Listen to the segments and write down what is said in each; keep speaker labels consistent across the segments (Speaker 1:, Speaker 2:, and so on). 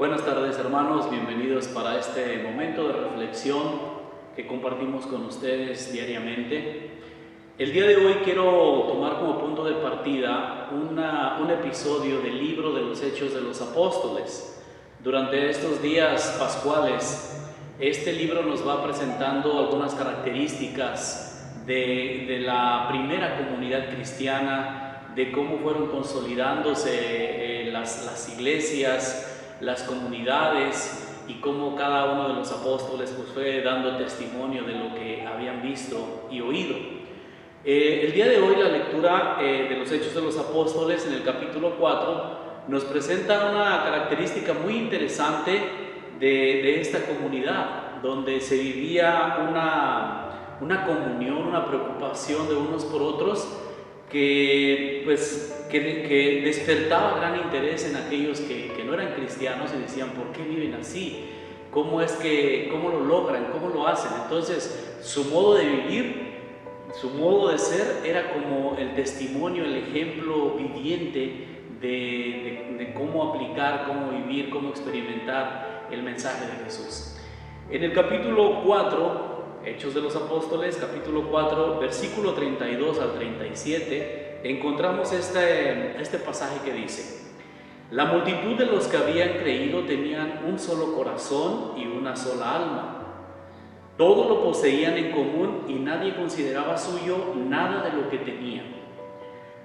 Speaker 1: Buenas tardes, hermanos, bienvenidos para este momento de reflexión que compartimos con ustedes diariamente. El día de hoy quiero tomar como punto de partida un episodio del libro de los Hechos de los Apóstoles. Durante estos días pascuales, este libro nos va presentando algunas características de la primera comunidad cristiana, de cómo fueron consolidándose las iglesias, las comunidades, y cómo cada uno de los apóstoles fue dando testimonio de lo que habían visto y oído. El día de hoy la lectura de los Hechos de los Apóstoles en el capítulo 4 nos presenta una característica muy interesante de esta comunidad, donde se vivía una comunión, una preocupación de unos por otros que despertaba gran interés en aquellos que no eran cristianos y decían: ¿por qué viven así? ¿Cómo lo logran? ¿Cómo lo hacen? Entonces, su modo de vivir, su modo de ser era como el testimonio, el ejemplo viviente de cómo aplicar, cómo vivir, cómo experimentar el mensaje de Jesús. En el capítulo 4, Hechos de los Apóstoles, capítulo 4, versículo 32 al 37, encontramos este pasaje que dice: la multitud de los que habían creído tenían un solo corazón y una sola alma. Todo lo poseían en común y nadie consideraba suyo nada de lo que tenían.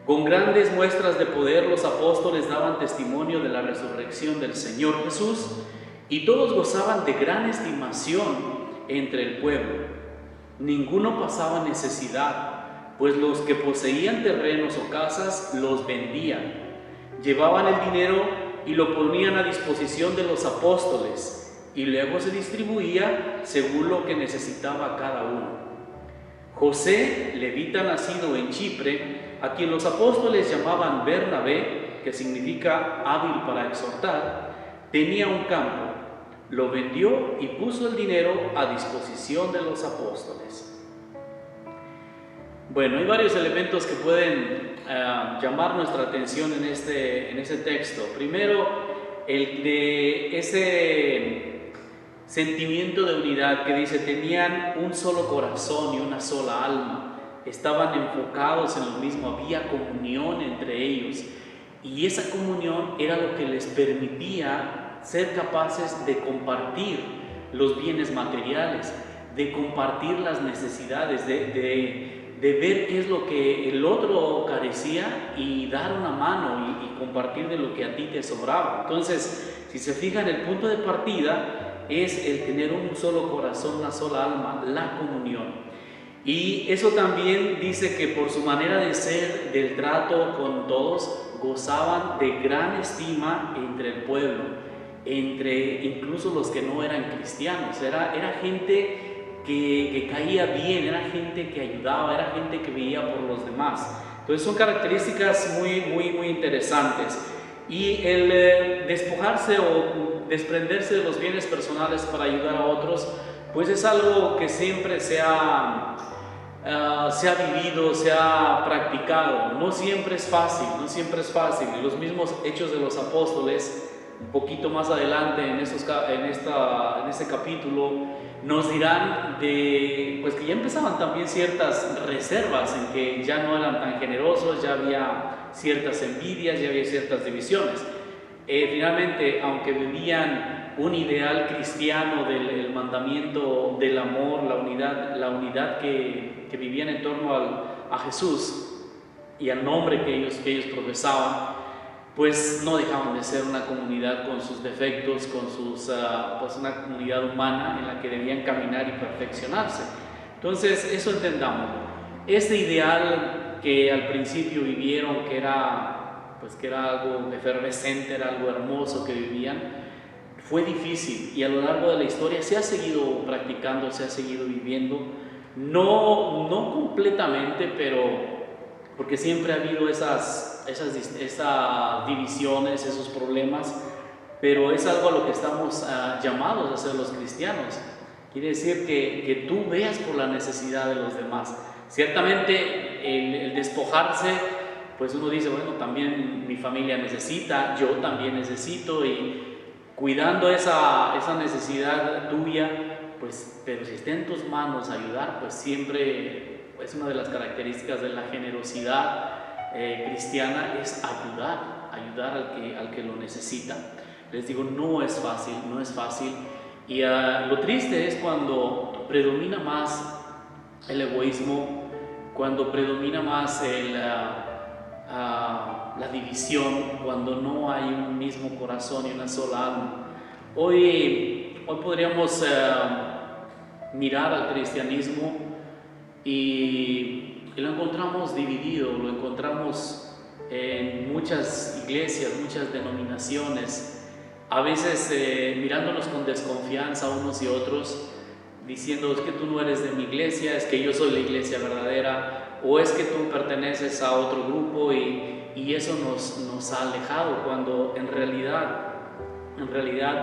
Speaker 1: Con grandes muestras de poder los apóstoles daban testimonio de la resurrección del Señor Jesús, y todos gozaban de gran estimación entre el pueblo. Ninguno pasaba necesidad, pues los que poseían terrenos o casas los vendían. Llevaban el dinero y lo ponían a disposición de los apóstoles, y luego se distribuía según lo que necesitaba cada uno. José, levita nacido en Chipre, a quien los apóstoles llamaban Bernabé, que significa hábil para exhortar, tenía un campo. Lo vendió y puso el dinero a disposición de los apóstoles. Bueno, hay varios elementos que pueden llamar nuestra atención en este texto. Primero, el de ese sentimiento de unidad que dice: tenían un solo corazón y una sola alma, estaban enfocados en lo mismo, había comunión entre ellos, y esa comunión era lo que les permitía ser capaces de compartir los bienes materiales, de compartir las necesidades, de ver qué es lo que el otro carecía y dar una mano y compartir de lo que a ti te sobraba. Entonces, si se fijan, el punto de partida es el tener un solo corazón, una sola alma, la comunión. Y eso también dice que por su manera de ser, del trato con todos, gozaban de gran estima entre el pueblo, entre incluso los que no eran cristianos. Era gente que caía bien, era gente que ayudaba, era gente que veía por los demás. Entonces son características muy interesantes. Y el despojarse o desprenderse de los bienes personales para ayudar a otros, pues es algo que siempre se ha vivido, se ha practicado. No siempre es fácil. Los mismos Hechos de los Apóstoles, un poquito más adelante en este capítulo, nos dirán que ya empezaban también ciertas reservas, en que ya no eran tan generosos, ya había ciertas envidias, ya había ciertas divisiones. Finalmente, aunque vivían un ideal cristiano del mandamiento del amor, la unidad que vivían en torno a Jesús y al nombre que ellos profesaban, pues no dejaban de ser una comunidad con sus defectos, una comunidad humana en la que debían caminar y perfeccionarse. Entonces, eso entendamos. Este ideal que al principio vivieron, que era algo efervescente, era algo hermoso que vivían, fue difícil, y a lo largo de la historia se ha seguido practicando, se ha seguido viviendo, no completamente, pero porque siempre ha habido esas divisiones, esos problemas, pero es algo a lo que estamos llamados a ser los cristianos. Quiere decir que tú veas por la necesidad de los demás. Ciertamente el despojarse, pues uno dice: bueno, también mi familia necesita, yo también necesito, cuidando esa necesidad tuya, pues, pero si está en tus manos ayudar, pues siempre es una de las características de la generosidad cristiana, es ayudar al que lo necesita. Les digo, no es fácil, y lo triste es cuando predomina más el egoísmo, cuando predomina más la división, cuando no hay un mismo corazón y una sola alma. Hoy podríamos mirar al cristianismo y lo encontramos dividido, lo encontramos en muchas iglesias, muchas denominaciones, a veces mirándonos con desconfianza unos y otros, diciendo: es que tú no eres de mi iglesia, es que yo soy la iglesia verdadera, o es que tú perteneces a otro grupo, y eso nos ha alejado, cuando en realidad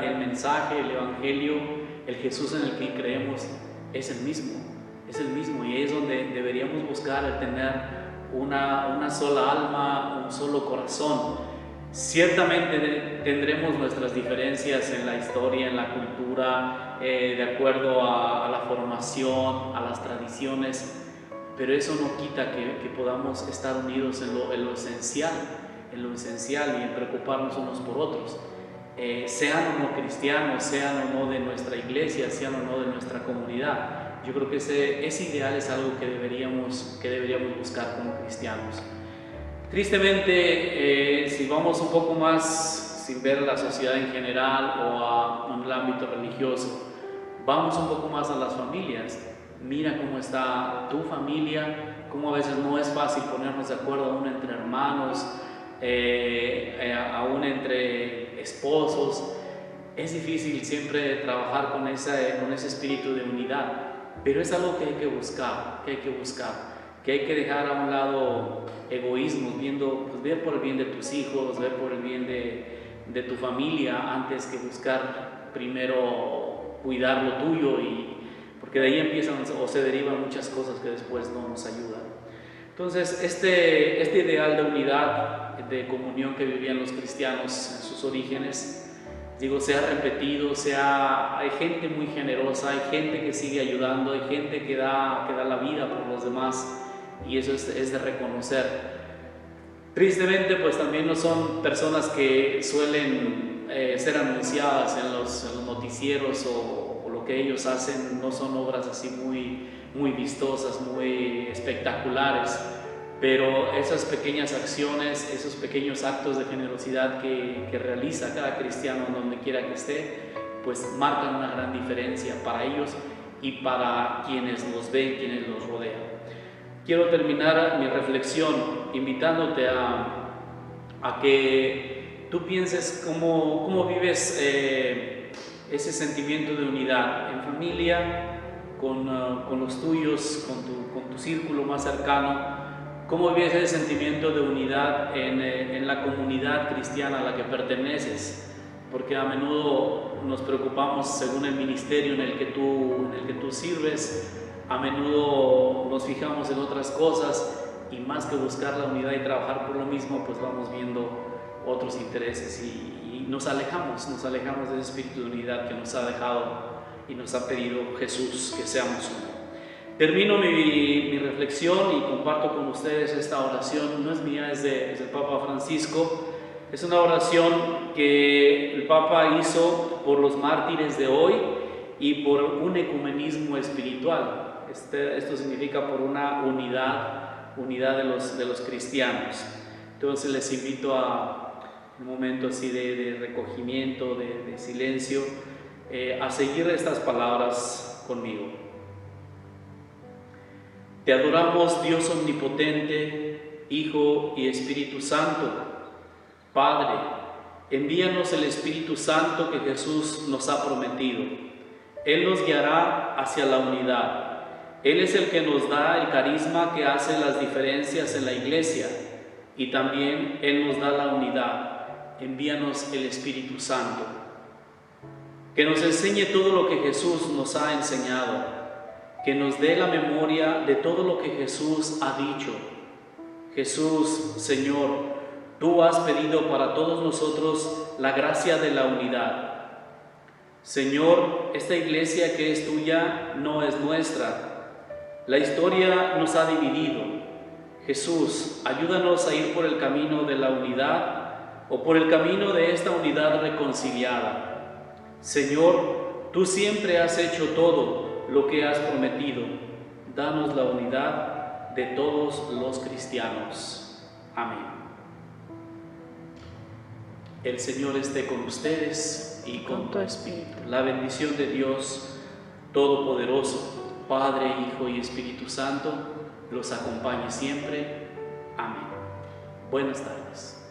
Speaker 1: el mensaje, el evangelio, el Jesús en el que creemos es el mismo, y es donde deberíamos buscar el tener una sola alma, un solo corazón. Ciertamente tendremos nuestras diferencias en la historia, en la cultura, de acuerdo a la formación, a las tradiciones, pero eso no quita que podamos estar unidos en lo esencial y en preocuparnos unos por otros, sean o no cristianos, sean o no de nuestra iglesia, sean o no de nuestra comunidad. Yo creo que ese ideal es algo que deberíamos buscar como cristianos. Tristemente, si vamos un poco más, sin ver la sociedad en general o en el ámbito religioso, vamos un poco más a las familias. Mira cómo está tu familia, cómo a veces no es fácil ponernos de acuerdo, aún entre hermanos, aún entre esposos. Es difícil siempre trabajar con ese espíritu de unidad, pero es algo que hay que buscar, que hay que dejar a un lado egoísmos, ver por el bien de tus hijos, ver por el bien de tu familia, antes que buscar primero cuidar lo tuyo, porque de ahí empiezan o se derivan muchas cosas que después no nos ayudan. Entonces, este ideal de unidad, de comunión que vivían los cristianos en sus orígenes, se ha repetido, hay gente muy generosa, hay gente que sigue ayudando, hay gente que da la vida por los demás, y eso es de reconocer. Tristemente, pues también no son personas que suelen ser anunciadas en los noticieros, o lo que ellos hacen no son obras así muy vistosas, muy espectaculares, pero esas pequeñas acciones, esos pequeños actos de generosidad que realiza cada cristiano donde quiera que esté, pues marcan una gran diferencia para ellos y para quienes los ven, quienes los rodean. Quiero terminar mi reflexión invitándote a que tú pienses cómo vives ese sentimiento de unidad en familia, con los tuyos, con tu círculo más cercano. ¿Cómo vives ese sentimiento de unidad en la comunidad cristiana a la que perteneces? Porque a menudo nos preocupamos según el ministerio en el que tú sirves, a menudo nos fijamos en otras cosas, y más que buscar la unidad y trabajar por lo mismo, pues vamos viendo otros intereses y nos alejamos de ese espíritu de unidad que nos ha dejado y nos ha pedido Jesús, que seamos uno. Termino mi reflexión y comparto con ustedes esta oración. No es mía, es del Papa Francisco. Es una oración que el Papa hizo por los mártires de hoy y por un ecumenismo espiritual. Esto significa por una unidad de los cristianos. Entonces les invito a un momento así de recogimiento, de silencio, a seguir estas palabras conmigo. Te adoramos, Dios omnipotente, Hijo y Espíritu Santo. Padre, envíanos el Espíritu Santo que Jesús nos ha prometido. Él nos guiará hacia la unidad. Él es el que nos da el carisma que hace las diferencias en la iglesia, y también Él nos da la unidad. Envíanos el Espíritu Santo, que nos enseñe todo lo que Jesús nos ha enseñado, que nos dé la memoria de todo lo que Jesús ha dicho. Jesús, Señor, tú has pedido para todos nosotros la gracia de la unidad. Señor, esta iglesia que es tuya no es nuestra. La historia nos ha dividido. Jesús, ayúdanos a ir por el camino de la unidad o por el camino de esta unidad reconciliada. Señor, tú siempre has hecho todo lo que has prometido. Danos la unidad de todos los cristianos. Amén. El Señor esté con ustedes y con tu espíritu. La bendición de Dios Todopoderoso, Padre, Hijo y Espíritu Santo, los acompañe siempre. Amén. Buenas tardes.